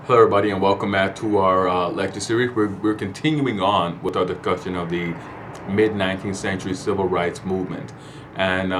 Hello, everybody, and welcome back to our lecture series. We're continuing on with our discussion of the mid 19th century civil rights movement. And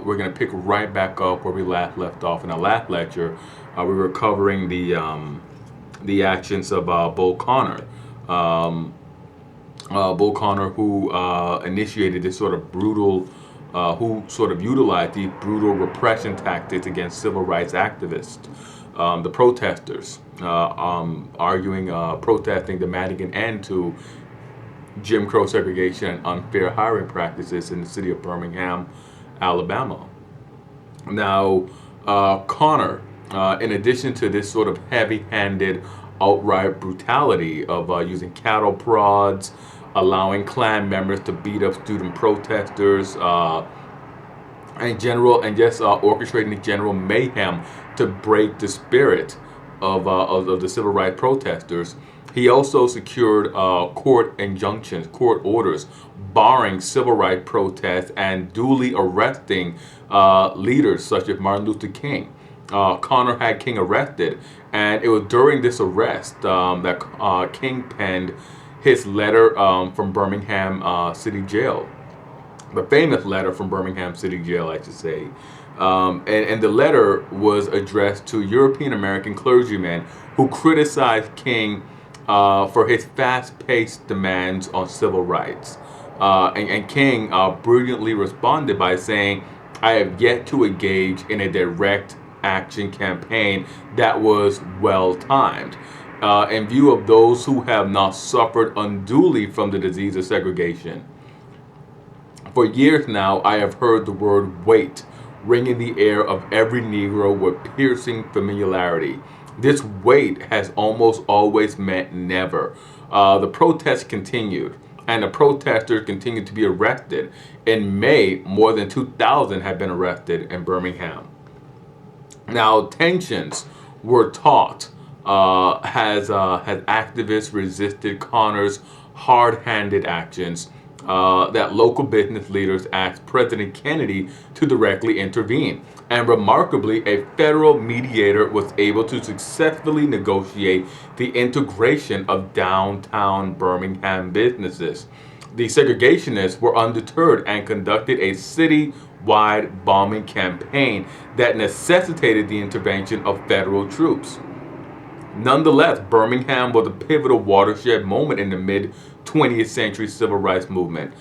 we're going to pick right back up where we last left off. In our last lecture, we were covering the actions of Bull Connor. Um, Bull Connor, who initiated this sort of brutal, who sort of utilized these brutal repression tactics against civil rights activists, the protesters, protesting, demanding an end to Jim Crow segregation and unfair hiring practices in the city of Birmingham, Alabama. Now, Connor, in addition to this sort of heavy-handed, outright brutality of using cattle prods, allowing Klan members to beat up student protesters, and just orchestrating the general mayhem to break the spirit of the civil rights protesters. He also secured court injunctions, court orders, barring civil rights protests and duly arresting leaders such as Martin Luther King. Connor had King arrested, and it was during this arrest that King penned his letter from Birmingham City Jail, the famous letter from Birmingham City Jail, I should say. And the letter was addressed to European American clergymen who criticized King for his fast paced demands on civil rights. And King brilliantly responded by saying, I have yet to engage in a direct action campaign that was well timed. In view of those who have not suffered unduly from the disease of segregation. For years now, I have heard the word wait ring in the air of every Negro with piercing familiarity. This wait has almost always meant never. The protests continued, and the protesters continued to be arrested. In May, more than 2,000 had been arrested in Birmingham. Now, tensions were taught has activists resisted Connor's hard-handed actions, that local business leaders asked President Kennedy to directly intervene. And remarkably, a federal mediator was able to successfully negotiate the integration of downtown Birmingham businesses. The segregationists were undeterred and conducted a city-wide bombing campaign that necessitated the intervention of federal troops. Nonetheless, Birmingham was a pivotal watershed moment in the mid 20th century civil rights movement.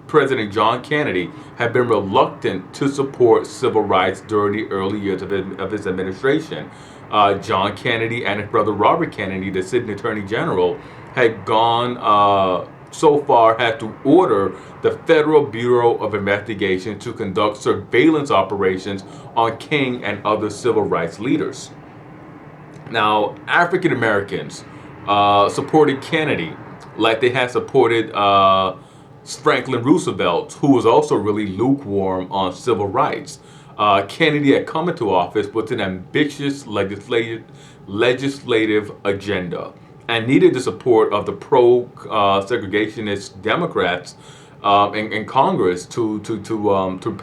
President John Kennedy, had been reluctant to support civil rights during the early years of his administration. John Kennedy and his brother Robert Kennedy, the sitting Attorney General, had gone so far as to order the Federal Bureau of Investigation to conduct surveillance operations on King and other civil rights leaders. Now, African Americans supported Kennedy like they had supported Franklin Roosevelt, who was also really lukewarm on civil rights. Kennedy had come into office with an ambitious legislative agenda and needed the support of the pro-segregationist Democrats in Congress to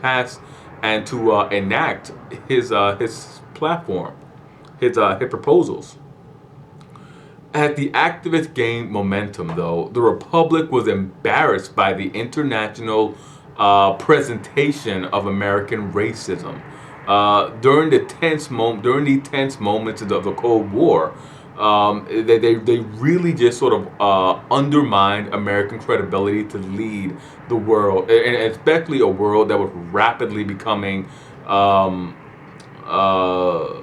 pass and to enact his platform, his proposals. As the activists gained momentum, though, the Republic was embarrassed by the international presentation of American racism. During the tense moments of the Cold War, they really just sort of undermined American credibility to lead the world, and especially a world that was rapidly becoming um, uh,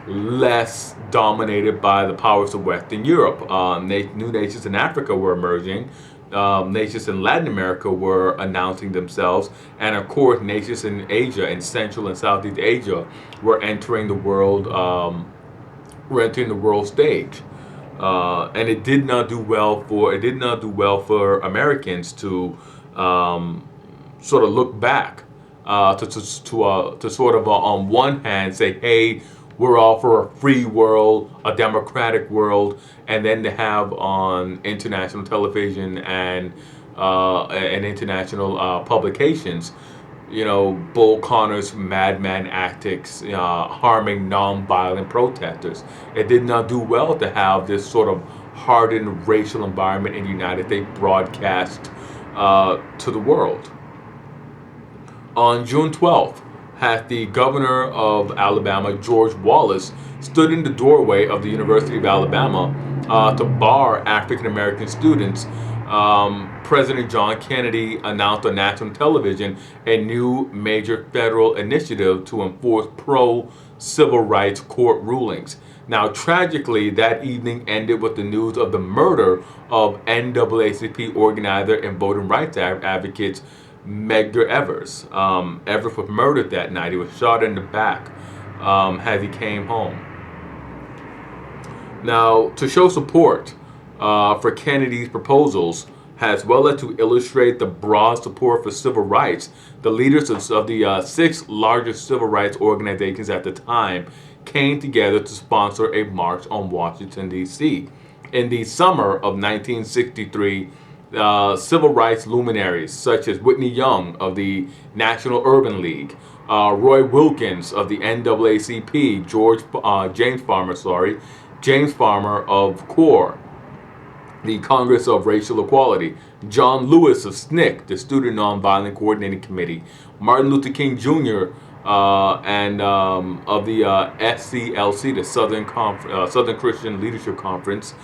less dominated by the powers of Western Europe. New nations in Africa were emerging. Nations in Latin America were announcing themselves, and of course, nations in Asia, in Central and Southeast Asia, were entering the world. Were entering the world stage, and it did not do well for Americans to sort of look back, to sort of on one hand say, hey, we're all for a free world, a democratic world, and then to have on international television and international publications, Bull Connor's madman antics, harming non-violent protesters. It did not do well to have this sort of hardened racial environment in the United States broadcast to the world. On June 12th, had the governor of Alabama, George Wallace, stood in the doorway of the University of Alabama to bar African American students. President John Kennedy announced on national television a new major federal initiative to enforce pro-civil rights court rulings. Now, tragically, that evening ended with the news of the murder of NAACP organizer and voting rights advocate Medgar Evers. Evers was murdered that night. He was shot in the back as he came home. Now, to show support for Kennedy's proposals, as well as to illustrate the broad support for civil rights, the leaders of the six largest civil rights organizations at the time came together to sponsor a march on Washington, D.C. In the summer of 1963, civil rights luminaries such as Whitney Young of the National Urban League, Roy Wilkins of the NAACP, James Farmer of CORE, the Congress of Racial Equality, John Lewis of SNCC, the Student Nonviolent Coordinating Committee, Martin Luther King Jr. And of the SCLC, the Southern Christian Leadership Conference,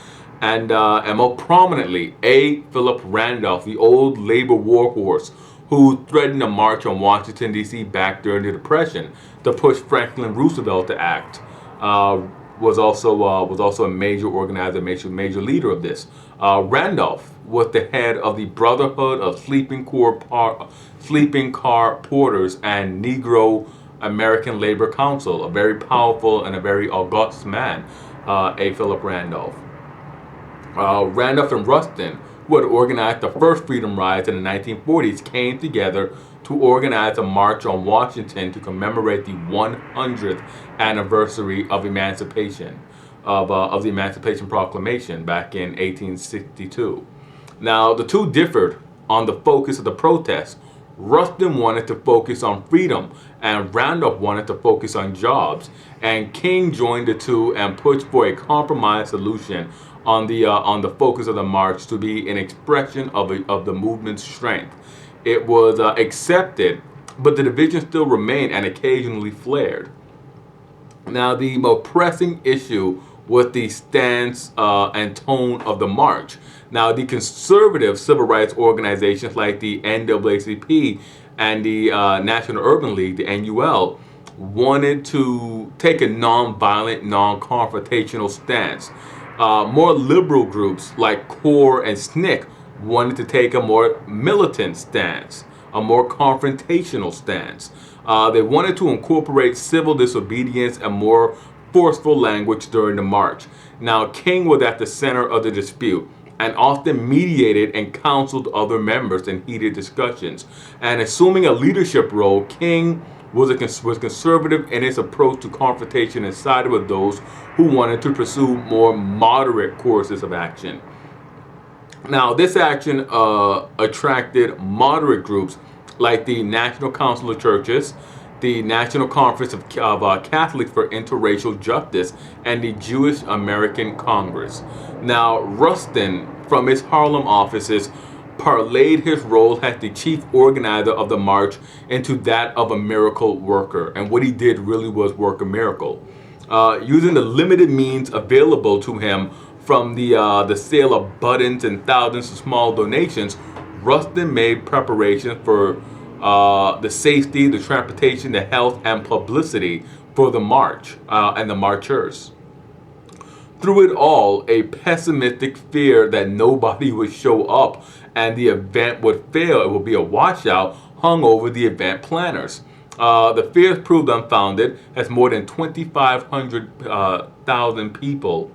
and more prominently, A. Philip Randolph, the old labor warhorse who threatened a march on Washington, D.C. back during the Depression to push Franklin Roosevelt to act. Was also a major organizer, major leader of this. Randolph was the head of the Brotherhood of Sleeping Car Porters and Negro American Labor Council, a very powerful and a very august man, A. Philip Randolph. Randolph and Rustin, who had organized the first freedom riots in the 1940s, came together to organize a march on Washington to commemorate the 100th anniversary of emancipation, of the Emancipation Proclamation back in 1862. Now, the two differed on the focus of the protest. Rustin wanted to focus on freedom, and Randolph wanted to focus on jobs. And King joined the two and pushed for a compromise solution on the focus of the march to be an expression of the movement's strength. It was accepted, but the division still remained and occasionally flared. Now, the most pressing issue was the stance and tone of the march. Now, the conservative civil rights organizations like the NAACP and the National Urban League, the NUL, wanted to take a non-violent, non-confrontational stance. More liberal groups like CORE and SNCC wanted to take a more militant stance, a more confrontational stance. They wanted to incorporate civil disobedience and more forceful language during the march. Now, King was at the center of the dispute and often mediated and counseled other members in heated discussions. And assuming a leadership role, King was conservative in his approach to confrontation and sided with those who wanted to pursue more moderate courses of action. Now, this action attracted moderate groups like the National Council of Churches, the National Conference of Catholics for Interracial Justice, and the Jewish American Congress. Now, Rustin, from his Harlem offices, parlayed his role as the chief organizer of the march into that of a miracle worker. And what he did really was work a miracle. Using the limited means available to him from the sale of buttons and thousands of small donations, Rustin made preparations for the safety, the transportation, the health, and publicity for the march and the marchers. Through it all, a pessimistic fear that nobody would show up and the event would fail, it would be a washout, hung over the event planners. The fears proved unfounded, as more than 250,000 people,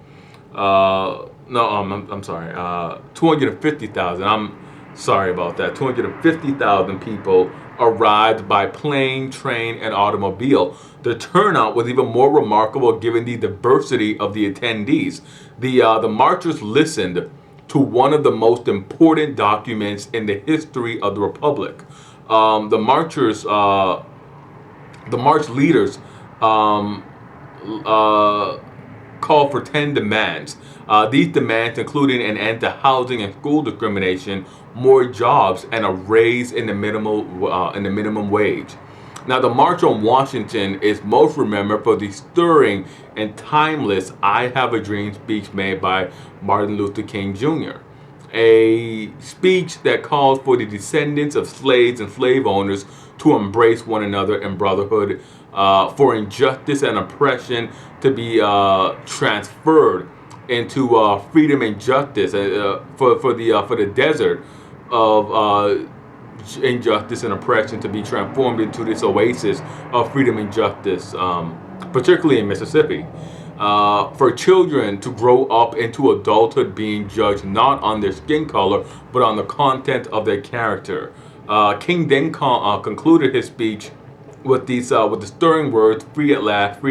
250,000, I'm sorry about that, 250,000 people arrived by plane, train, and automobile. The turnout was even more remarkable given the diversity of the attendees. The marchers listened to one of the most important documents in the history of the Republic. The marchers, the march leaders, um, called for 10 demands. These demands included an end to housing and school discrimination, more jobs, and a raise in the minimum wage. Now, the March on Washington is most remembered for the stirring and timeless "I Have a Dream" speech made by Martin Luther King Jr., a speech that calls for the descendants of slaves and slave owners to embrace one another in brotherhood, for injustice and oppression to be transferred into freedom and justice, for the desert of injustice and oppression to be transformed into this oasis of freedom and justice, particularly in Mississippi. For children to grow up into adulthood being judged not on their skin color, but on the content of their character. King then concluded his speech with with the stirring words, free at last,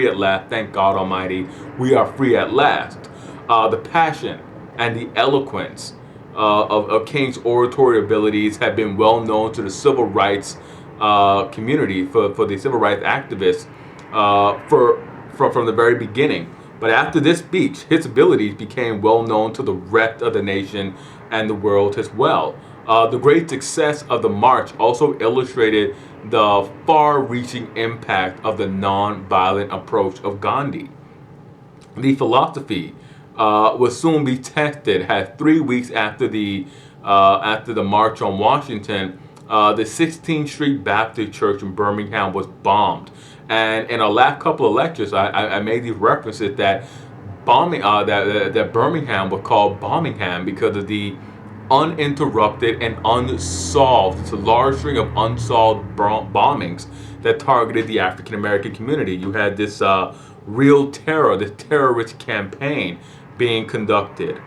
thank God Almighty, we are free at last." The passion and the eloquence of King's oratory abilities have been well known to the civil rights community, for the civil rights activists, from the very beginning. But after this speech, his abilities became well known to the rest of the nation and the world as well. The great success of the march also illustrated the far-reaching impact of the non-violent approach of Gandhi. The philosophy will soon be tested, as 3 weeks after the March on Washington, the 16th Street Baptist Church in Birmingham was bombed. And in our last couple of lectures, I made these references that that Birmingham was called Bombingham because of the uninterrupted and unsolved. It's a large string of unsolved bombings that targeted the African American community. You had this real terror, this terrorist campaign being conducted.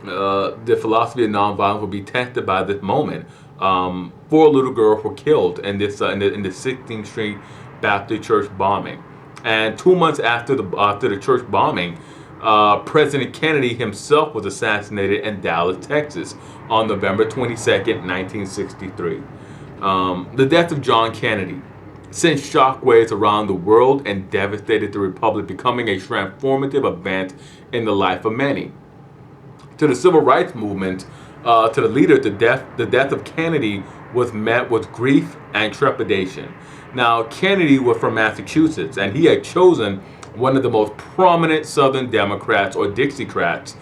The philosophy of nonviolence will be tested by this moment. 4 little girls were killed in this in the 16th Street Baptist Church bombing, and 2 months after the church bombing, President Kennedy himself was assassinated in Dallas, Texas, on November 22nd, 1963. The death of John Kennedy sent shockwaves around the world and devastated the Republic, becoming a transformative event in the life of many. To the civil rights movement, to the leader, the death of Kennedy was met with grief and trepidation. Now, Kennedy was from Massachusetts, and he had chosen one of the most prominent Southern Democrats, or Dixiecrats,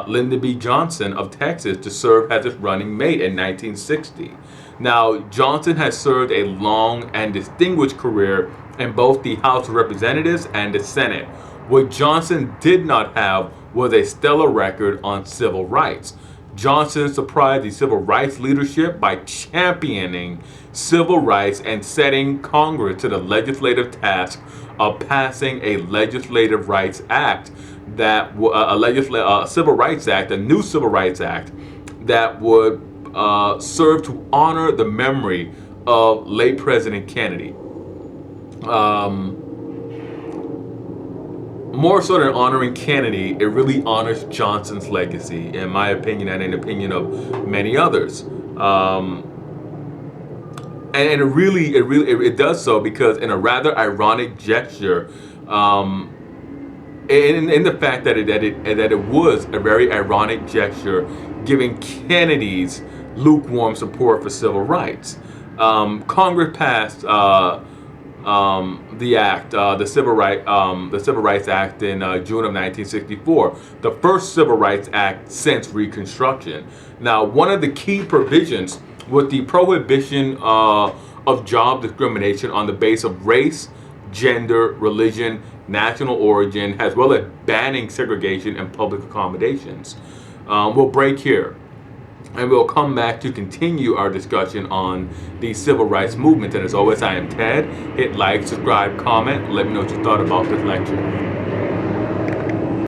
Lyndon B. Johnson of Texas, to serve as his running mate in 1960. Now, Johnson has served a long and distinguished career in both the House of Representatives and the Senate. What Johnson did not have was a stellar record on civil rights. Johnson surprised the civil rights leadership by championing civil rights and setting Congress to the legislative task of passing a Legislative Rights Act, that a Civil Rights Act, a new Civil Rights Act that would serve to honor the memory of late President Kennedy. More so than honoring Kennedy, it really honors Johnson's legacy, in my opinion, and in the opinion of many others. And it does so because, in a rather ironic gesture, in the fact that it was a very ironic gesture, giving Kennedy's lukewarm support for civil rights. Congress passed the act, the Civil Rights Act, in June of 1964, the first Civil Rights Act since Reconstruction. Now, one of the key provisions was the prohibition of job discrimination on the basis of race, gender, religion, national origin, as well as banning segregation in public accommodations. We'll break here, and we'll come back to continue our discussion on the civil rights movement. And as always, I am Ted. Hit like, subscribe, comment. Let me know what you thought about this lecture.